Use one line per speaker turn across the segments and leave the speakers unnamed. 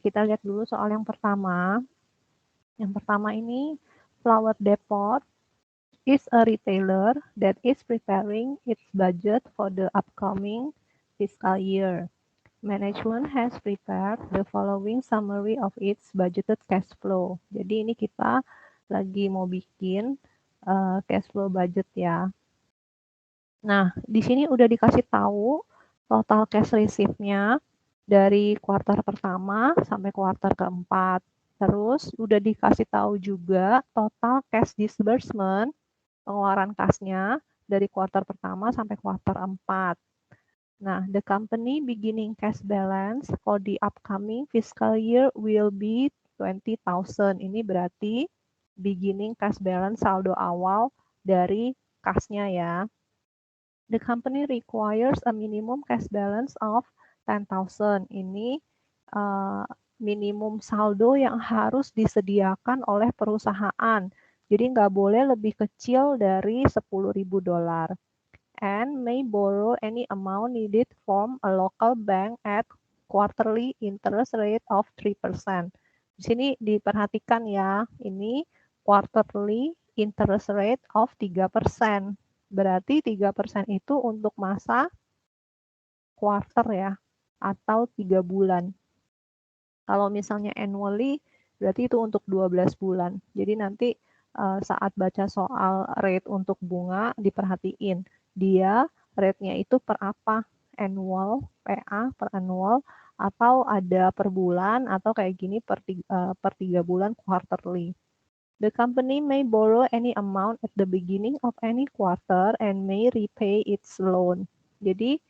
kita lihat dulu soal yang pertama. Yang pertama ini, Flower Depot is a retailer that is preparing its budget for the upcoming fiscal year. Management has prepared the following summary of its budgeted cash flow. Jadi ini kita lagi mau bikin cash flow budget ya. Nah, di sini udah dikasih tahu total cash receipt-nya dari kuartal pertama sampai kuartal keempat. Terus udah dikasih tahu juga total cash disbursement, pengeluaran kasnya dari kuartal pertama sampai kuartal 4. Nah, the company beginning cash balance for the upcoming fiscal year will be 20.000. Ini berarti beginning cash balance saldo awal dari kasnya ya. The company requires a minimum cash balance of 10.000. Ini minimum saldo yang harus disediakan oleh perusahaan. Jadi nggak boleh lebih kecil dari $10.000. And may borrow any amount needed from a local bank at quarterly interest rate of 3%. Di sini diperhatikan ya, ini quarterly interest rate of 3%. Berarti 3% itu untuk masa quarter ya, atau 3 bulan. Kalau misalnya annually, berarti itu untuk 12 bulan. Jadi nanti saat baca soal rate untuk bunga, diperhatiin. Dia rate-nya itu per apa? Annual, PA per annual, atau ada per bulan, atau kayak gini per 3 bulan quarterly. The company may borrow any amount at the beginning of any quarter and may repay its loan. Jadi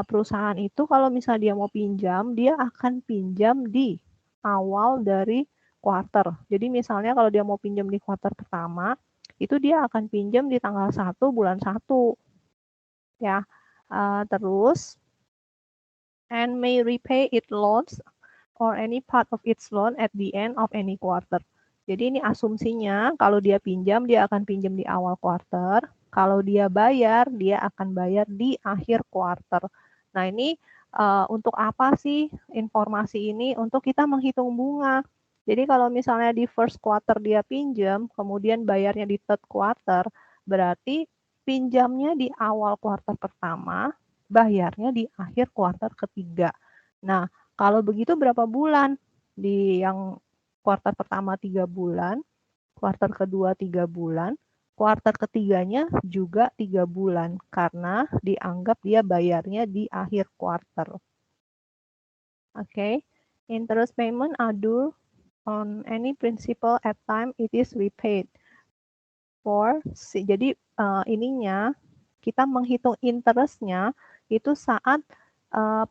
perusahaan itu kalau misalnya dia mau pinjam, dia akan pinjam di awal dari quarter. Jadi misalnya kalau dia mau pinjam di quarter pertama, itu dia akan pinjam di tanggal 1 bulan 1. Ya. Terus and may repay its loans or any part of its loan at the end of any quarter. Jadi ini asumsinya kalau dia pinjam, dia akan pinjam di awal quarter. Kalau dia bayar, dia akan bayar di akhir quarter. Nah ini untuk apa sih informasi ini? Untuk kita menghitung bunga. Jadi kalau misalnya di first quarter dia pinjam, kemudian bayarnya di third quarter, berarti pinjamnya di awal quarter pertama, bayarnya di akhir quarter ketiga. Nah, kalau begitu berapa bulan? Di yang kuartal pertama 3 bulan, kuartal kedua 3 bulan, kuartal ketiganya juga 3 bulan karena dianggap dia bayarnya di akhir kuartal. Oke, interest payment are due on any principal at time it is repaid. Jadi ininya kita menghitung interestnya itu saat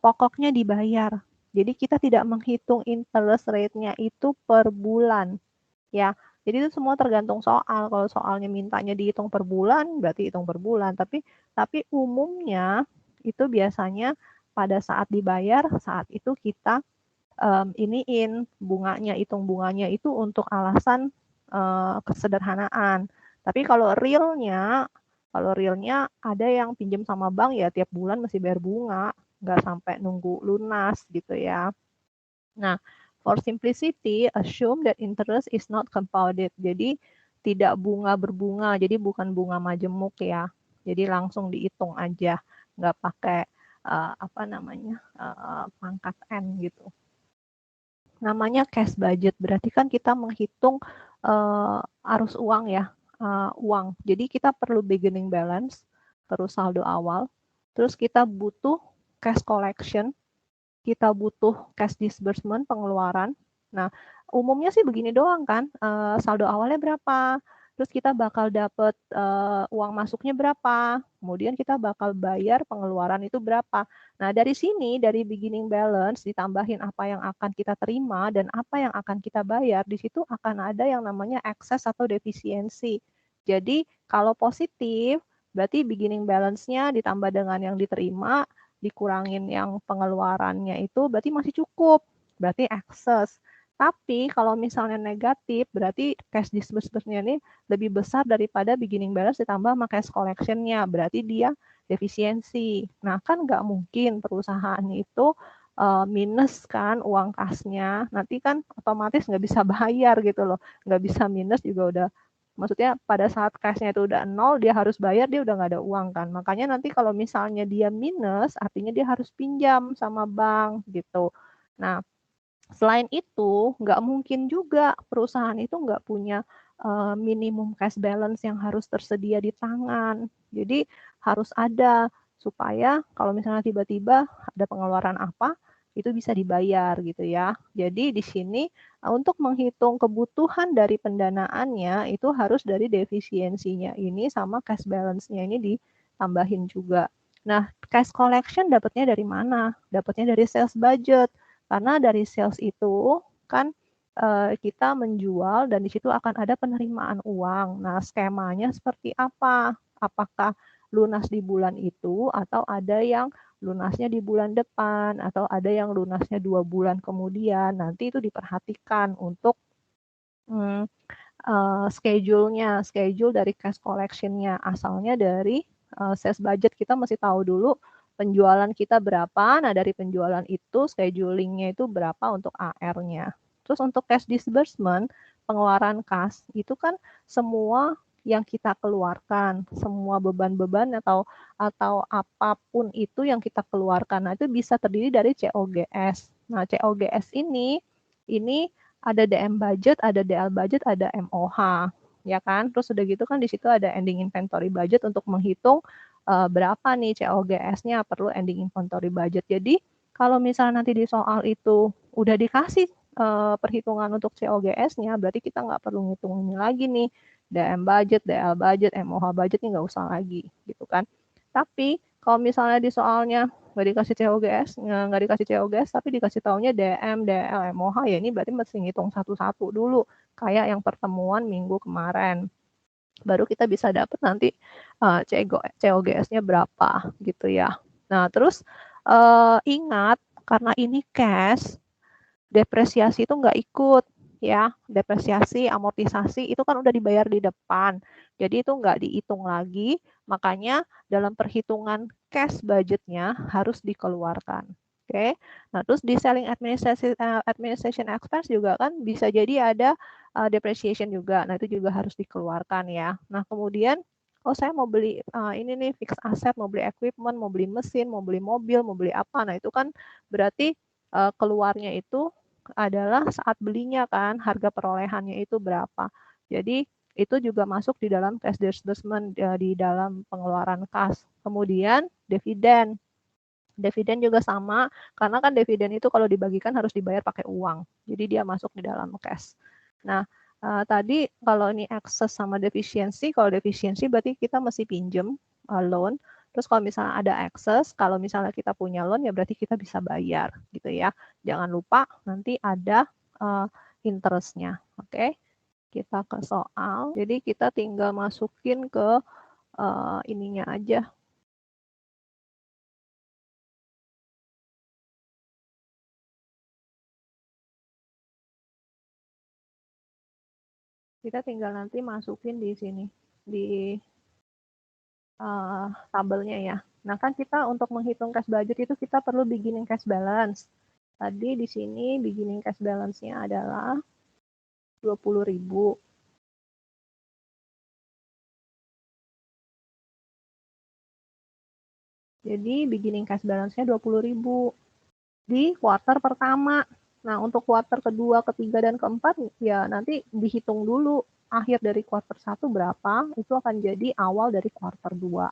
pokoknya dibayar. Jadi kita tidak menghitung interest rate-nya itu per bulan, ya. Jadi itu semua tergantung soal. Kalau soalnya mintanya dihitung per bulan, berarti hitung per bulan. Tapi umumnya itu biasanya pada saat dibayar, saat itu kita iniin bunganya, hitung bunganya itu untuk alasan kesederhanaan. Tapi kalau realnya ada yang pinjam sama bank ya tiap bulan mesti bayar bunga, nggak sampai nunggu lunas gitu ya. Nah, for simplicity, assume that interest is not compounded. Jadi tidak bunga berbunga, jadi bukan bunga majemuk ya. Jadi langsung dihitung aja, nggak pakai pangkat N gitu. Namanya cash budget, berarti kan kita menghitung arus uang ya, uang. Jadi kita perlu beginning balance, terus saldo awal, terus kita butuh cash collection, kita butuh cash disbursement, pengeluaran. Nah, umumnya sih begini doang kan, saldo awalnya berapa, terus kita bakal dapat uang masuknya berapa, kemudian kita bakal bayar pengeluaran itu berapa. Nah, dari sini, dari beginning balance, ditambahin apa yang akan kita terima dan apa yang akan kita bayar, di situ akan ada yang namanya excess atau defisiensi. Jadi, kalau positif, berarti beginning balance-nya ditambah dengan yang diterima, dikurangin yang pengeluarannya itu berarti masih cukup, berarti excess. Tapi kalau misalnya negatif, berarti cash disbursement-nya ini lebih besar daripada beginning balance ditambah sama cash collection-nya, berarti dia defisiensi. Nah, kan nggak mungkin perusahaan itu minus kan uang kasnya, nanti kan otomatis nggak bisa bayar gitu loh. Nggak bisa minus juga udah, maksudnya pada saat cashnya itu udah nol, dia harus bayar, dia udah nggak ada uang kan. Makanya nanti kalau misalnya dia minus, artinya dia harus pinjam sama bank gitu. Nah, selain itu, nggak mungkin juga perusahaan itu nggak punya minimum cash balance yang harus tersedia di tangan. Jadi harus ada supaya kalau misalnya tiba-tiba ada pengeluaran apa, itu bisa dibayar gitu ya. Jadi di sini untuk menghitung kebutuhan dari pendanaannya itu harus dari defisiensinya ini sama cash balance-nya ini ditambahin juga. Nah, cash collection dapatnya dari mana? Dapatnya dari sales budget. Karena dari sales itu kan kita menjual dan di situ akan ada penerimaan uang. Nah, skemanya seperti apa? Apakah lunas di bulan itu atau ada yang lunasnya di bulan depan atau ada yang lunasnya 2 bulan kemudian. Nanti itu diperhatikan untuk schedule dari cash collection-nya. Asalnya dari sales budget, kita mesti tahu dulu penjualan kita berapa. Nah, dari penjualan itu scheduling-nya itu berapa untuk AR-nya. Terus untuk cash disbursement, pengeluaran kas, itu kan semua yang kita keluarkan, semua beban-beban atau apapun itu yang kita keluarkan. Nah, itu bisa terdiri dari COGS. Nah, COGS ini ada DM budget, ada DL budget, ada MOH, ya kan? Terus udah gitu kan di situ ada ending inventory budget untuk menghitung berapa nih COGS-nya, perlu ending inventory budget. Jadi kalau misalnya nanti di soal itu udah dikasih perhitungan untuk COGS-nya, berarti kita nggak perlu ngitung ini lagi nih, DM budget, DL budget, MOH budget, ini nggak usah lagi, gitu kan. Tapi kalau misalnya di soalnya nggak dikasih COGS, tapi dikasih taunya DM, DL, MOH, ya ini berarti mesti ngitung satu-satu dulu, kayak yang pertemuan minggu kemarin. Baru kita bisa dapat nanti COGS-nya berapa gitu ya. Nah, terus ingat, karena ini cash, depresiasi itu nggak ikut ya. Depresiasi, amortisasi itu kan udah dibayar di depan. Jadi itu nggak dihitung lagi, makanya dalam perhitungan cash budgetnya harus dikeluarkan. Oke. Nah, terus di selling administration expense juga kan bisa jadi ada depreciation juga. Nah, itu juga harus dikeluarkan ya. Nah, kemudian saya mau beli ini nih fixed asset, mau beli equipment, mau beli mesin, mau beli mobil, mau beli apa. Nah, itu kan berarti keluarnya itu adalah saat belinya kan, harga perolehannya itu berapa. Jadi itu juga masuk di dalam cash disbursement, di dalam pengeluaran kas. Kemudian dividen. Dividen juga sama, karena kan dividen itu kalau dibagikan harus dibayar pakai uang. Jadi dia masuk di dalam cash. Nah, tadi kalau ini excess sama defisiensi, kalau defisiensi berarti kita mesti pinjam loan. Terus kalau misalnya ada excess, kalau misalnya kita punya loan ya berarti kita bisa bayar gitu ya. Jangan lupa nanti ada interest-nya. Oke, kita ke soal. Jadi kita tinggal masukin ke ininya aja. Kita tinggal nanti masukin di sini, di tabelnya ya. Nah, kan kita untuk menghitung cash budget itu kita perlu beginning cash balance. Tadi di sini beginning cash balance-nya adalah 20.000. Jadi beginning cash balance-nya 20.000 di kuartal pertama. Nah, untuk kuartal kedua, ketiga, dan keempat ya nanti dihitung dulu akhir dari kuartal 1 berapa, itu akan jadi awal dari kuartal 2.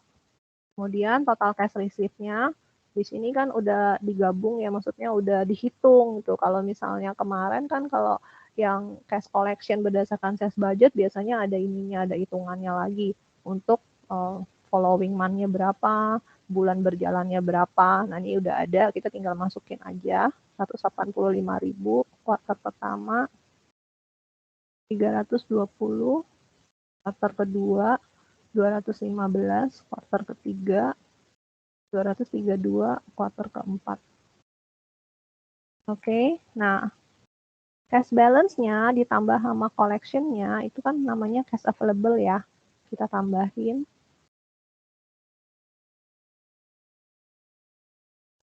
Kemudian total cash receipt-nya di sini kan udah digabung ya, maksudnya udah dihitung gitu. Kalau misalnya kemarin kan kalau yang cash collection berdasarkan sales budget biasanya ada ininya, ada hitungannya lagi untuk following month-nya berapa, bulan berjalannya berapa. Nah, ini udah ada, kita tinggal masukin aja 185.000 kuartal pertama, 320 kuartal kedua, 215 kuartal ketiga, 232 kuartal keempat. Oke, nah cash balance-nya ditambah sama collection-nya itu kan namanya cash available ya. Kita tambahin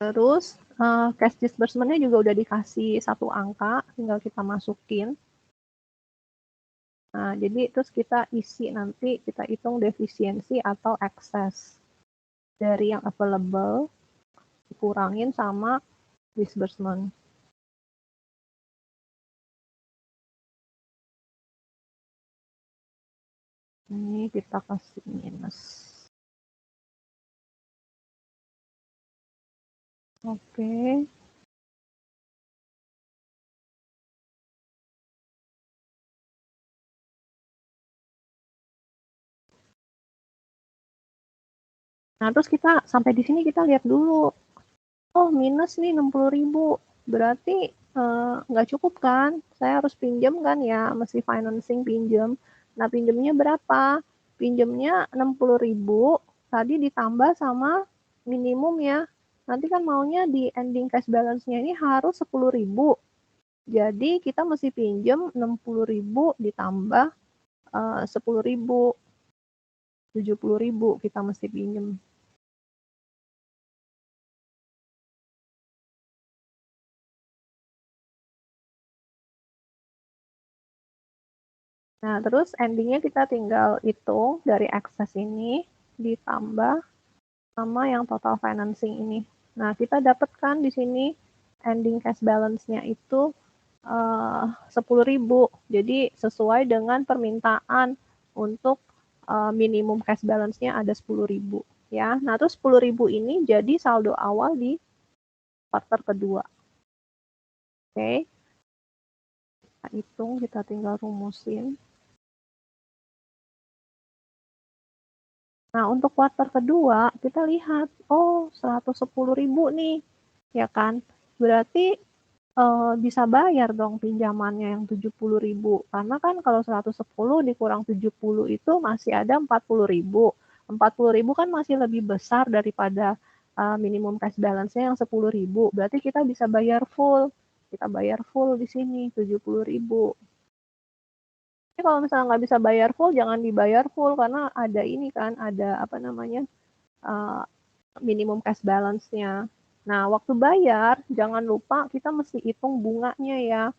Terus cash disbursement-nya juga udah dikasih satu angka, tinggal kita masukin. Nah, jadi terus kita isi nanti, kita hitung defisiensi atau excess dari yang available, dikurangin sama disbursement. Ini kita kasih minus. Oke. Nah, terus kita sampai di sini kita lihat dulu. Oh, minus nih 60.000. Berarti nggak cukup kan? Saya harus pinjam kan ya, mesti financing pinjam. Nah, pinjamnya berapa? Pinjamnya 60.000, tadi ditambah sama minimum ya. Nanti kan maunya di ending cash balance-nya ini harus 10.000. Jadi kita mesti pinjam 60.000 ditambah 10.000. 70.000 kita mesti pinjam. Nah, terus endingnya kita tinggal hitung dari excess ini ditambah sama yang total financing ini. Nah, kita dapatkan di sini ending cash balance-nya itu 10.000. Jadi sesuai dengan permintaan untuk minimum cash balance-nya ada 10.000 ya. Nah, terus 10.000 ini jadi saldo awal di kuartal kedua. Oke. Kita hitung, kita tinggal rumusin. Nah, untuk kuartal kedua, kita lihat, oh 110.000 nih, ya kan? Berarti bisa bayar dong pinjamannya yang 70.000. Karena kan kalau 110 dikurang 70 itu masih ada 40.000. 40.000 kan masih lebih besar daripada minimum cash balance-nya yang 10.000. Berarti kita bisa bayar full. Kita bayar full di sini 70.000. Tapi kalau misalnya nggak bisa bayar full, jangan dibayar full karena ada ini kan, ada apa namanya, minimum cash balance-nya. Nah, waktu bayar, jangan lupa kita mesti hitung bunganya ya.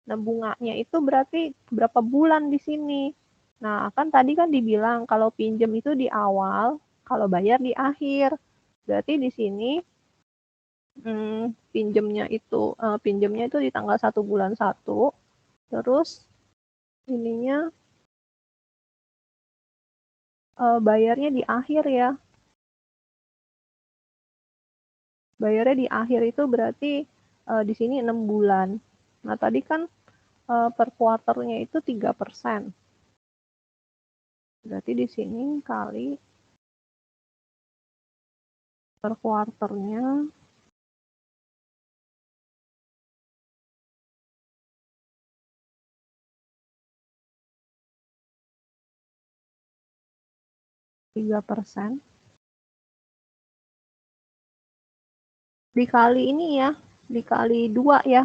Nah, bunganya itu berarti berapa bulan di sini. Nah, kan tadi kan dibilang kalau pinjam itu di awal, kalau bayar di akhir. Berarti di sini pinjamnya itu di tanggal 1 bulan 1, terus ininya bayarnya di akhir ya. Bayarnya di akhir itu berarti di sini 6 bulan. Nah, tadi kan per kuarternya itu 3%. Berarti di sini kali per kuarternya 3%. Dikali ini ya, dikali 2 ya.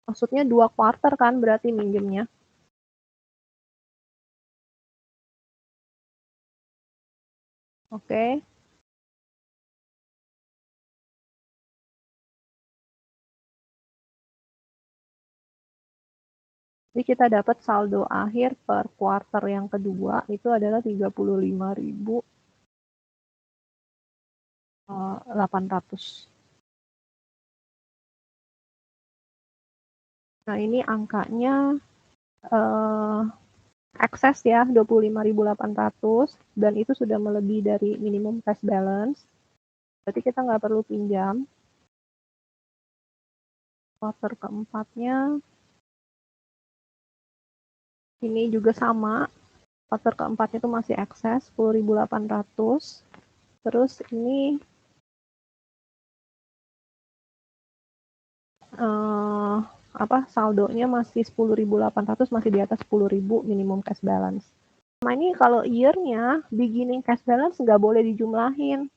Maksudnya 2 kuarter kan berarti minjemnya. Oke. Jadi kita dapat saldo akhir per kuarter yang kedua itu adalah 35.800. Nah, ini angkanya excess ya, 25.800 dan itu sudah melebihi dari minimum cash balance. Berarti kita nggak perlu pinjam. Kuarter keempatnya ini juga sama. Kuarter keempatnya itu masih excess 10.800. Terus ini saldonya masih 10.800, masih di atas 10.000 minimum cash balance. Nah, ini kalau year-nya beginning cash balance nggak boleh dijumlahin,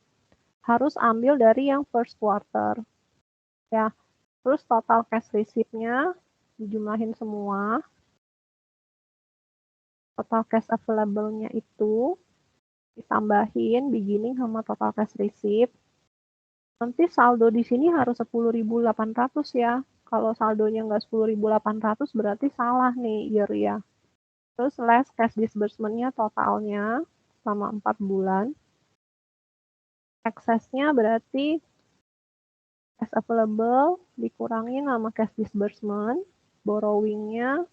harus ambil dari yang first quarter ya. Terus total cash receipt-nya dijumlahin semua, total cash available-nya itu ditambahin beginning sama total cash receipt. Nanti saldo di sini harus 10.800 ya. Kalau saldonya nggak 10.800 berarti salah nih year ya. Terus less cash disbursement-nya totalnya selama 4 bulan. Excess-nya berarti cash available dikurangin sama cash disbursement, borrowing-nya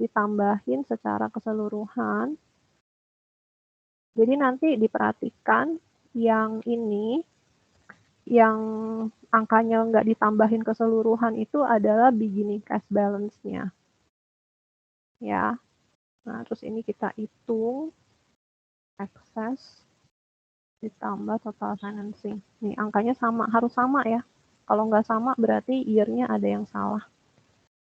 ditambahin secara keseluruhan. Jadi nanti diperhatikan yang ini, yang angkanya nggak ditambahin keseluruhan itu adalah beginning cash balance-nya. Ya, nah terus ini kita hitung excess ditambah total financing. Nih angkanya sama, harus sama ya. Kalau nggak sama berarti year-nya ada yang salah.